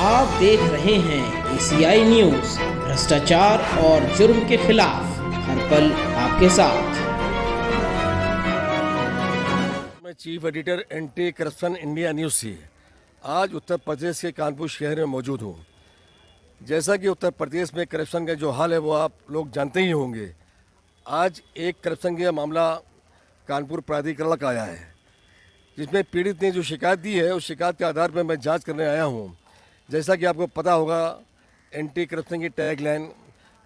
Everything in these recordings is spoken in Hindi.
आप देख रहे हैं एशियाई न्यूज़, भ्रष्टाचार और जुर्म के खिलाफ हर पल आपके साथ। मैं chief editor anti corruption India news से आज उत्तर प्रदेश के कानपुर शहर में मौजूद हूँ। जैसा कि उत्तर प्रदेश में करप्शन का जो हाल है वो आप लोग जानते ही होंगे। आज एक करप्शन का मामला कानपुर प्राधिकरण का आया है, जिसमें पीड़ित ने जो शिकायत दी है उस शिकायत के आधार पर मैं जांच करने आया हूँ। जैसा कि आपको पता होगा, एंटी करप्शन की टैगलाइन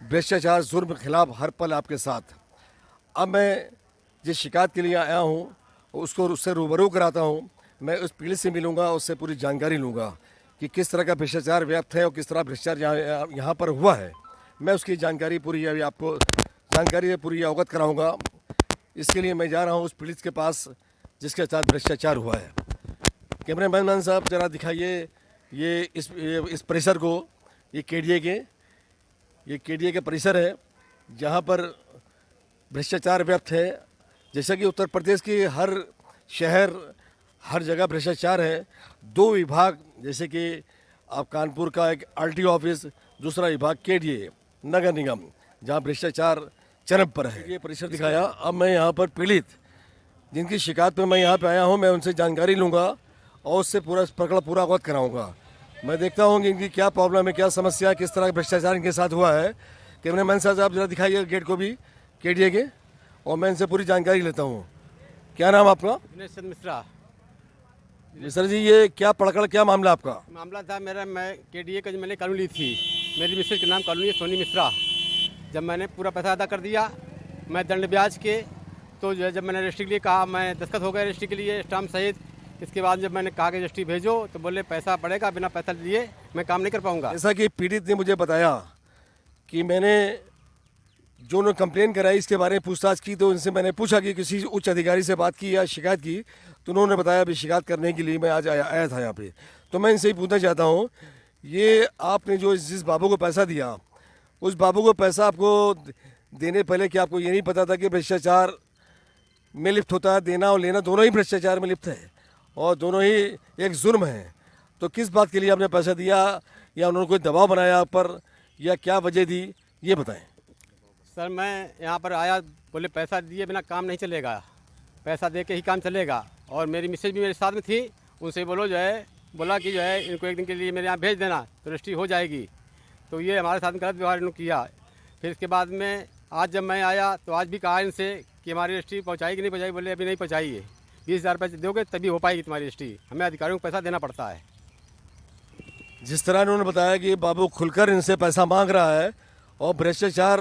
भ्रष्टाचार जुर्म के खिलाफ हर पल आपके साथ। अब मैं जिस शिकायत के लिए आया हूँ उसको उससे रूबरू कराता हूँ। मैं उस पीड़ित से मिलूंगा, उससे पूरी जानकारी लूँगा कि किस तरह का भ्रष्टाचार व्याप्त है और किस तरह भ्रष्टाचार यहाँ पर हुआ है। मैं उसकी जानकारी पूरी अभी आपको जानकारी से पूरी अवगत कराऊँगा। इसके लिए मैं जा रहा हूँ उस पीड़ित के पास जिसके साथ भ्रष्टाचार हुआ है। कैमरामैन साहब जरा दिखाइए ये इस परिसर को। ये केडीए के परिसर है जहाँ पर भ्रष्टाचार व्याप्त है। जैसा कि उत्तर प्रदेश की हर शहर हर जगह भ्रष्टाचार है। दो विभाग जैसे कि आप कानपुर का एक आरटीओ ऑफिस, दूसरा विभाग केडीए नगर निगम, जहाँ भ्रष्टाचार चरम पर है। ये परिसर दिखाया। अब मैं यहाँ पर पीड़ित जिनकी शिकायत पे मैं यहाँ पे आया हूँ, मैं उनसे जानकारी लूँगा और उससे पूरा अवगत कराऊँगा। मैं देखता हूँ कि इनकी क्या प्रॉब्लम है, क्या समस्या है, किस तरह का भ्रष्टाचार इनके साथ हुआ है। कैमरामैन साहब आप जरा दिखाइए गेट को भी केडीए के, और मैं इनसे पूरी जानकारी लेता हूँ। क्या नाम आपका? मिश्रा। मिश्रा जी, ये क्या पड़कड़ क्या मामला आपका? मामला था मेरा, मैं केडीए का जो मैंने कानून ली थी, मेरी मिसेज के नाम कानून है सोनी मिश्रा। जब मैंने पूरा पैसा अदा कर दिया, मैं दंड ब्याज के, तो जब मैंने रजिस्ट्री के लिए कहा, मैं दस्तखत हो गया रजिस्ट्री के लिए स्टाम्प सहित। इसके बाद जब मैंने कहा कि रजिस्ट्री भेजो तो बोले पैसा पड़ेगा, बिना पैसा लिए मैं काम नहीं कर पाऊंगा। जैसा कि पीड़ित ने मुझे बताया कि मैंने जो उन्होंने कंप्लेन कराई इसके बारे में पूछताछ की, तो उनसे मैंने पूछा कि किसी उच्च अधिकारी से बात की या शिकायत की, तो उन्होंने बताया अभी शिकायत करने के लिए मैं आज आया था यहाँ पे। तो मैं इनसे ही पूछना चाहता हूँ, ये आपने जो जिस बाबू को पैसा दिया, उस बाबू को पैसा आपको देने पहले क्या आपको ये नहीं पता था कि भ्रष्टाचार में लिप्त होता है? देना और लेना दोनों ही भ्रष्टाचार में लिप्त है और दोनों ही एक जुर्म है। तो किस बात के लिए आपने पैसा दिया, या उन्होंने कोई दबाव बनाया आप पर, या क्या वजह दी, ये बताएं। सर, मैं यहाँ पर आया, बोले पैसा दिए बिना काम नहीं चलेगा, पैसा दे के ही काम चलेगा। और मेरी मिसेज भी मेरे साथ में थी, उनसे बोला कि इनको एक दिन के लिए मेरे यहाँ भेज देना तो रजिस्ट्री हो जाएगी। तो ये हमारे साथ में गलत व्यवहार इन्होंने किया। फिर इसके बाद में आज जब मैं आया तो आज भी कहा इनसे कि हमारी रजिस्ट्री पहुँचाई कि नहीं पहुँचाई। बोले अभी नहीं पहुँचाई है, 20,000 पैसे दोगे तभी हो पाएगी तुम्हारी रजिस्ट्री, हमें अधिकारियों को पैसा देना पड़ता है। जिस तरह उन्होंने बताया कि बाबू खुलकर इनसे पैसा मांग रहा है और भ्रष्टाचार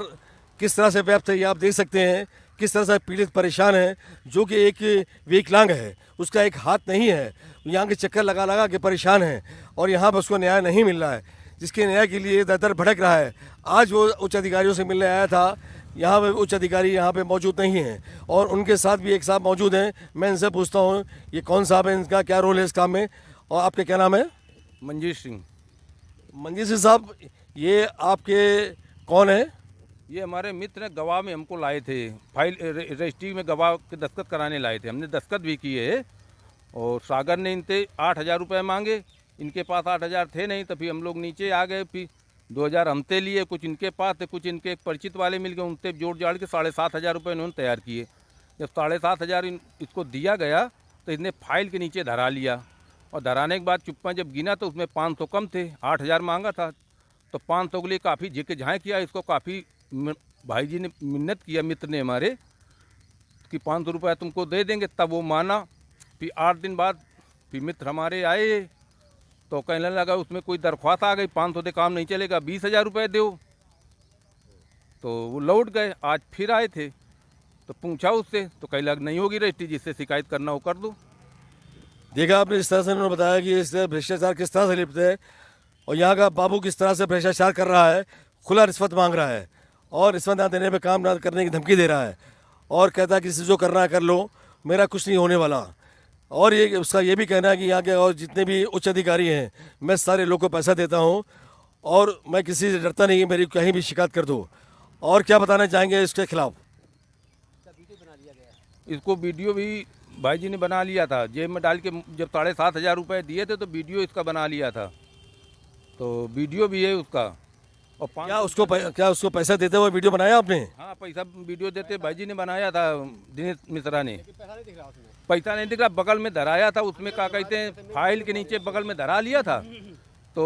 किस तरह से व्याप्त है, ये आप देख सकते हैं। किस तरह से पीड़ित परेशान है, जो कि एक विकलांग है, उसका एक हाथ नहीं है, यहाँ के चक्कर लगा लगा के परेशान है और यहाँ पर उसको न्याय नहीं मिल रहा है, जिसके न्याय के लिए दर दर भटक रहा है। आज वो उच्च अधिकारियों से मिलने आया था, यहाँ पे उच्च अधिकारी यहाँ पे मौजूद नहीं हैं और उनके साथ भी एक साहब मौजूद हैं। मैं इनसे पूछता हूँ ये कौन साहब है, इनका क्या रोल है इस काम में, और आपके क्या नाम है? मंजीत सिंह। मंजीत सिंह साहब, ये आपके कौन है? ये हमारे मित्र ने गवाह में हमको लाए थे, फाइल रजिस्ट्री में गवाह के दस्तखत कराने लाए थे। हमने दस्तखत भी किए और सागर ने इनसे 8,000 रुपये मांगे। इनके पास 8,000 थे नहीं, तो फिर हम लोग नीचे आ गए। फिर 2,000 हमसे लिए, कुछ इनके पास थे, कुछ इनके परिचित वाले मिल गए, उनसे जोड़ जाड़ के 7,500 रुपये इन्होंने तैयार किए। जब 7,500 इसको दिया गया तो इसने फाइल के नीचे धरा लिया और धराने के बाद चुप्पा जब गिना तो उसमें 500 कम थे। 8,000 मांगा था तो 500 के लिए काफ़ी झिके झाएँ किया। इसको काफ़ी भाई जी ने मिन्नत किया, मित्र ने हमारे, कि 500 रुपया तुमको दे देंगे, तब वो माना। फिर 8 दिन बाद फिर मित्र हमारे आए तो कहने लगा उसमें कोई दरख्वास्त आ गई, 500 से काम नहीं चलेगा, 20,000 रुपये दो। तो वो लौट गए। आज फिर आए थे तो पूछा उससे, तो कह लग नहीं होगी रजिस्ट्री, जिससे शिकायत करना हो कर दो। देखा आपने इस तरह से उन्होंने बताया कि इस भ्रष्टाचार किस तरह से लिप्त है और यहाँ का बाबू किस तरह से भ्रष्टाचार कर रहा है, खुला रिश्वत मांग रहा है और रिश्वत ना देने पे काम ना करने की धमकी दे रहा है और कहता है कि जो करना है कर लो, मेरा कुछ नहीं होने वाला। और ये उसका ये भी कहना है कि यहाँ के और जितने भी उच्च अधिकारी हैं, मैं सारे लोगों को पैसा देता हूँ और मैं किसी से डरता नहीं, मेरी कहीं भी शिकायत कर दो। और क्या बताना चाहेंगे इसके खिलाफ? इसको वीडियो भी भाई जी ने बना लिया था, जेब में डाल के। जब 7,500 रुपये दिए थे तो वीडियो इसका बना लिया था। तो वीडियो भी है उसका। और क्या उसको पैसा देते हुए वीडियो बनाया आपने? हाँ, पैसा वीडियो देते भाई जी ने बनाया था, दिनेश मिश्रा ने। पैसा नहीं दिख रहा, बगल में धराया था, उसमें क्या कहते हैं फाइल के नीचे बगल में धरा लिया था, तो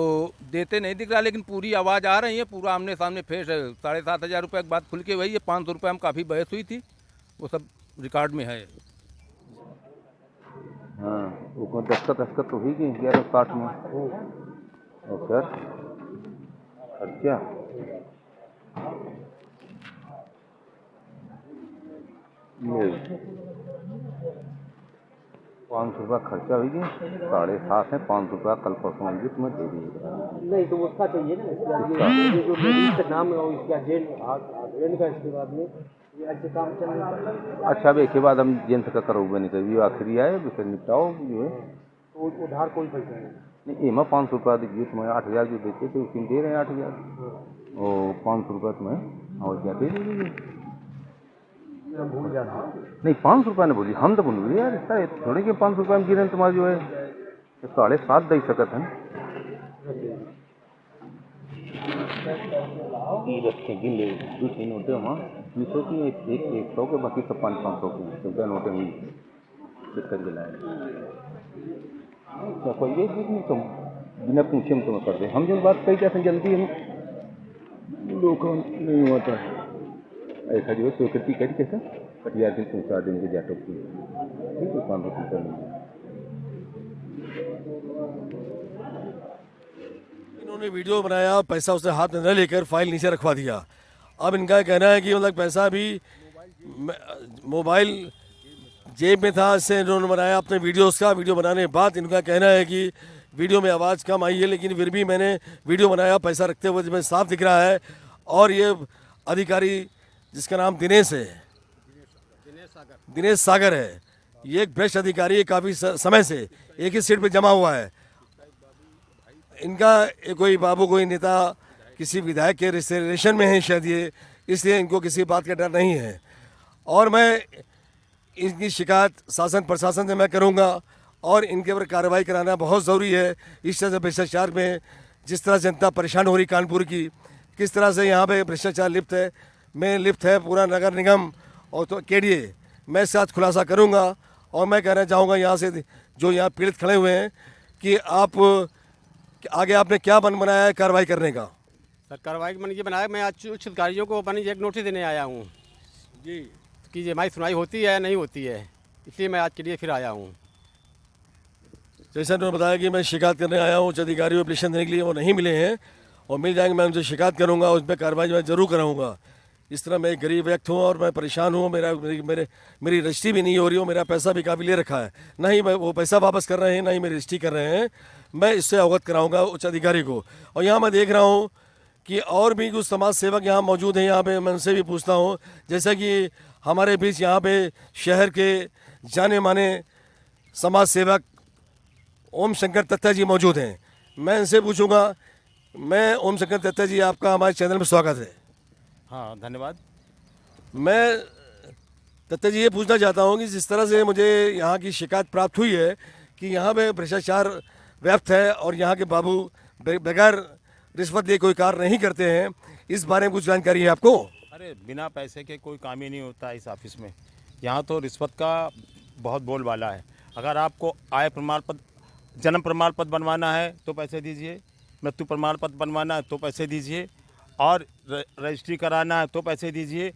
देते नहीं दिख रहा, लेकिन पूरी आवाज़ आ रही है, पूरा आमने सामने फेस है। 7,500 रुपये की बात खुल के वही है, 500 रुपये में काफ़ी बहस हुई थी, वो सब रिकॉर्ड में है। हाँ, वो दस्खत तो हुई गई 1160 में। और सर खर्चा ये 500 रुपया खर्चा हुई गई, 7.5 है, 500 रुपया कल परसों होगी, तुम्हें दे दीजिएगा। नहीं तो उसका चाहिए ना, ये जो लेडीज का नाम है और इसका जेंट का, इसके बाद में ये अच्छे काम चल रहा है। अच्छा, अब एक के बाद हम जेंट्स का करोगे नहीं, कभी आखिरी आए फिर निपटाओ जो है। तो उधार कोई पैसा नहीं, एमा 500 रुपया दीजिए, तुम्हें 8,000 जो देते थे उसी में दे रहे हैं 8,000, और 500 रुपया तुम्हें और क्या दे दीजिए। हम भूल जाते हैं। नहीं, 500 रुपया नहीं बोलिए, हम तो बोल रहे यार, ऐसा थोड़े कि 500 रुपया में गिरे तुम्हारा जो है 7.5 दे सकते हैं। रखेंगे ले 2 नोटें वहाँ 200 की, एक 100 के, बाकी सब 500 के रुपया नोटें हुई करके लाए। क्या कोई ये चीज़ नहीं, तुम बिना पूछे हम तुम्हें कर दे, हम जो बात कही जाते जल्दी हम लोग नहीं होता है। ऐसा जो है स्वीकृति करी कैसा कटिया दिन पहुँचा देंगे जाटो की, ठीक है, 500 रुपये लेंगे। इन्होंने वीडियो बनाया, पैसा उसने हाथ में न लेकर फाइल नीचे रखवा दिया। अब इनका कहना है कि मतलब पैसा भी मोबाइल जेब में था, इससे इन्होंने बनाया अपने वीडियोस का। वीडियो बनाने के बाद इनका कहना है कि वीडियो में आवाज़ कम आई है, लेकिन फिर भी मैंने वीडियो बनाया, पैसा रखते हुए जिसमें साफ दिख रहा है। और ये अधिकारी जिसका नाम दिनेश है, दिनेश सागर है, ये एक भ्रष्ट अधिकारी है, काफ़ी समय से एक ही सीट पर जमा हुआ है। इनका कोई बाबू, कोई नेता, किसी विधायक के रिलेशन में है शायद ये, इसलिए इनको किसी बात का डर नहीं है। और मैं इनकी शिकायत शासन प्रशासन से मैं करूंगा, और इनके ऊपर कार्रवाई कराना बहुत ज़रूरी है। इस तरह से भ्रष्टाचार में जिस तरह जनता परेशान हो रही कानपुर की, किस तरह से यहाँ पे भ्रष्टाचार लिप्त है पूरा नगर निगम और तो केडीए, मैं इस साथ खुलासा करूँगा। और मैं कहना चाहूँगा यहाँ से जो यहाँ पीड़ित खड़े हुए हैं कि आप आगे आपने क्या बनाया है कार्रवाई करने का? सर, कार्रवाई मन ये बनाया, मैं आज उच्च अधिकारियों को अपनी एक नोटिस देने आया हूँ जी कि ये हमारी सुनवाई होती है या नहीं होती है, इसलिए मैं आज के लिए फिर आया हूँ। जैसा उन्होंने बताया कि मैं शिकायत करने आया हूँ, उच्च अधिकारियों को एप्लीकेशन देने के लिए, वो नहीं मिले हैं और मिल जाएंगे, मैं उनसे शिकायत करूँगा, उस पर कार्रवाई मैं ज़रूर कराऊँगा। इस तरह मैं एक गरीब व्यक्ति हूँ और मैं परेशान हूँ, मेरी रजिस्ट्री भी नहीं हो रही हो, मेरा पैसा भी काफ़ी ले रखा है, ना ही वो पैसा वापस कर रहे हैं, ना ही मेरी रजिस्ट्री कर रहे हैं। मैं इससे अवगत कराऊँगा उच्च अधिकारी को। और यहाँ मैं देख रहा हूँ कि और भी कुछ समाज सेवक यहाँ मौजूद हैं, यहाँ पे मैं उनसे भी पूछता हूँ। जैसा कि हमारे बीच यहाँ पे शहर के जाने माने समाज सेवक ओम शंकर दत्ता जी मौजूद हैं, मैं इनसे पूछूंगा। मैं ओम शंकर दत्ता जी, आपका हमारे चैनल में स्वागत है। हाँ, धन्यवाद। मैं दत्ता जी ये पूछना चाहता हूँ कि जिस तरह से मुझे यहाँ की शिकायत प्राप्त हुई है कि यहाँ पे भ्रष्टाचार व्याप्त है और यहाँ के बाबू बगैर रिश्वत लिए कोई कार्य नहीं करते हैं, इस बारे में कुछ जानकारी है आपको? अरे बिना पैसे के कोई काम ही नहीं होता इस ऑफिस में। यहाँ तो रिश्वत का बहुत बोलबाला है। अगर आपको आय प्रमाण पत्र, जन्म प्रमाण पत्र बनवाना है तो पैसे दीजिए, मृत्यु प्रमाण पत्र बनवाना है तो पैसे दीजिए, और रजिस्ट्री कराना है तो पैसे दीजिए,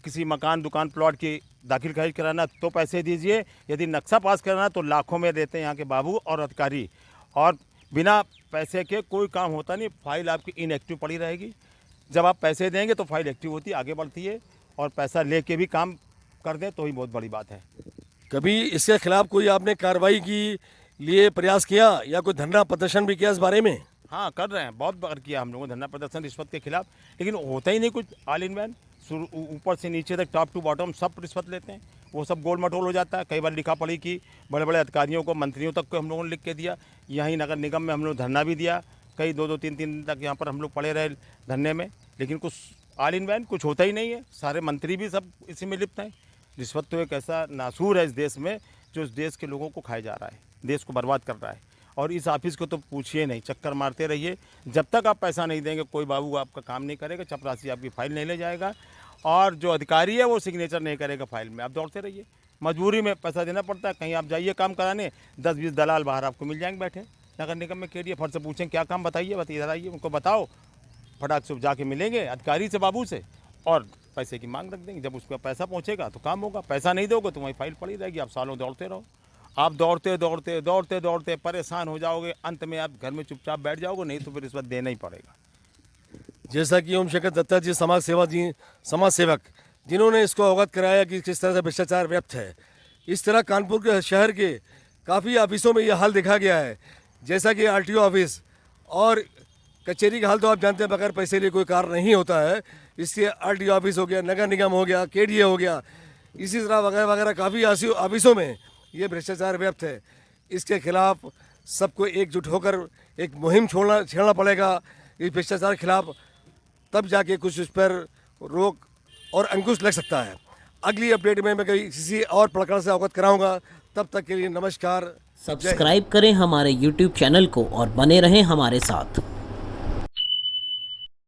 किसी मकान दुकान प्लॉट की दाखिल खारिज कराना तो पैसे दीजिए, यदि नक्शा पास कराना तो लाखों में देते हैं यहाँ के बाबू और अधिकारी। और बिना पैसे के कोई काम होता नहीं, फाइल आपकी इनएक्टिव पड़ी रहेगी। जब आप पैसे देंगे तो फाइल एक्टिव होती है, आगे बढ़ती है, और पैसा लेके भी काम कर दें तो ही बहुत बड़ी बात है। कभी इसके खिलाफ कोई आपने कार्रवाई की लिए प्रयास किया या कोई धरना प्रदर्शन भी किया इस बारे में? हाँ, कर रहे हैं, बहुत बार किया हम लोगों ने धरना प्रदर्शन रिश्वत के खिलाफ, लेकिन होता ही नहीं कुछ। ऑल इन वैन, ऊपर से नीचे तक, टॉप टू बॉटम सब रिश्वत लेते हैं, वो सब गोल मटोल हो जाता है। कई बार लिखा पढ़ी की बड़े बड़े अधिकारियों को, मंत्रियों तक को हम लोगों ने लिख के दिया। यहीं नगर निगम में हम लोग धरना भी दिया, कई 2-2 3 दिन तक यहाँ पर हम लोग पड़े रहे धरने में, लेकिन कुछ ऑल इन वैन कुछ होता ही नहीं है। सारे मंत्री भी सब इसी में लिप्त हैं। रिश्वत तो एक ऐसा नासूर है इस देश में, जो इस देश के लोगों को खाया जा रहा है, देश को बर्बाद कर रहा है। और इस ऑफिस को तो पूछिए नहीं, चक्कर मारते रहिए। जब तक आप पैसा नहीं देंगे कोई बाबू आपका काम नहीं करेगा, चपरासी आपकी फाइल नहीं ले जाएगा, और जो अधिकारी है वो सिग्नेचर नहीं करेगा फाइल में। आप दौड़ते रहिए, मजबूरी में पैसा देना पड़ता है। कहीं आप जाइए काम कराने, 10-20 दलाल बाहर आपको मिल जाएंगे बैठे। नगर निगम में के फट से पूछें क्या काम, बताइए, इधर आइए, उनको बताओ, फटाक से जाके मिलेंगे अधिकारी से, बाबू से, और पैसे की मांग रख देंगे। जब उसका पैसा पहुंचेगा तो काम होगा, पैसा नहीं दोगे तो वहीं फाइल पड़ी रहेगी, आप सालों दौड़ते रहो। आप दौड़ते दौड़ते दौड़ते दौड़ते परेशान हो जाओगे, अंत में आप घर में चुपचाप बैठ जाओगे, नहीं तो फिर रिश्वत देना ही पड़ेगा। जैसा कि ओम शंकर दत्ता जी समाज सेवक जिन्होंने इसको अवगत कराया कि किस तरह से भ्रष्टाचार व्याप्त है, इस तरह कानपुर के शहर के काफ़ी ऑफिसों में यह हाल देखा गया है। जैसा कि RTO ऑफिस और कचहरी का हाल तो आप जानते हैं, बगैर पैसे लिए कोई कार्य नहीं होता है। इससे RTO ऑफिस हो गया, नगर निगम हो गया, KDA हो गया, इसी तरह वगैरह वगैरह काफ़ी ऑफिसों में ये भ्रष्टाचार व्याप्त है। इसके खिलाफ सबको एकजुट होकर एक मुहिम छेड़ना पड़ेगा इस भ्रष्टाचार के खिलाफ, तब जाके कुछ उस पर रोक और अंकुश लग सकता है। अगली अपडेट में मैं किसी और प्रकरण से अवगत कराऊंगा। तब तक के लिए नमस्कार। सब्सक्राइब करें हमारे YouTube चैनल को और बने रहें हमारे साथ।